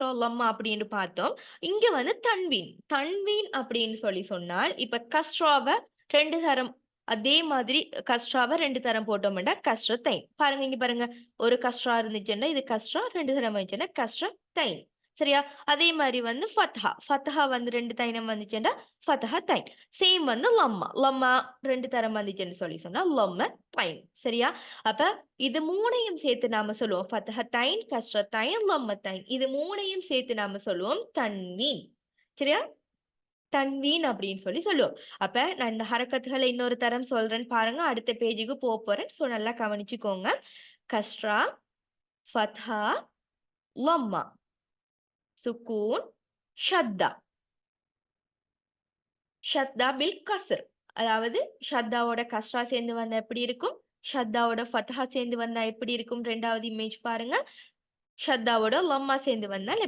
லம்மா அப்படின்னு பார்த்தோம். இங்க வந்து தன்வீன். தன்வீன் அப்படின்னு சொன்னால், இப்ப கஸ்ராவ 2 தரம் அதே மாதிரி கஸ்ராவ 2 தரம் போட்டோம்னா, கஸ்ரத்தைன். பாருங்க இங்க பாருங்க. ஒரு கஸ்ரா இருந்துச்சுன்னா, இது கஸ்ரா 2 தரம் வந்துச்சுன்னா, கஸ்ரத்தைன். சரியா? அதே மாரி வந்து ஃபத்ஹா. ஃபத்ஹா வந்து 2 தைனம் வந்துச்சுன்னா, ஃபத்ஹத்தைன். சேம் வந்து லம்மா. லம்மா 2 தரம் வந்துச்சுன்னு சொன்னா, லம்மத்தைன். சரியா? அப்ப இது 3யும் சேர்த்து நாம சொல்லுவோம். ஃபத்ஹத்தைன், கஸ்ரத்தைன், லம்மத்தைன். இது 3யும் சேர்த்து நாம சொல்லுவோம் தன்வீன். சரியா? தன்வீன் அப்படின்னு சொல்லுவோம். அப்ப நான் இந்த ஹரக்கத்துகள இன்னொரு தரம் சொல்றேன் பாருங்க. அடுத்த பேஜுக்கு போறேன். நல்லா கவனிச்சுக்கோங்க. கஸ்ரா, ஃபத்ஹா, லம்மா, சுக்கூன், ஷத்தா. ஷத்தா பில் கஸ்ர். அதாவது ஷத்தாவோட கஸ்ரா சேர்ந்து வந்தா எப்படி இருக்கும்? ஷத்தாவோட ஃபத்ஹா சேர்ந்து வந்தா எப்படி இருக்கும்? 2வது இமேஜ் பாருங்க. ஷத்தாவோட லம்மா சேர்ந்து வந்தால்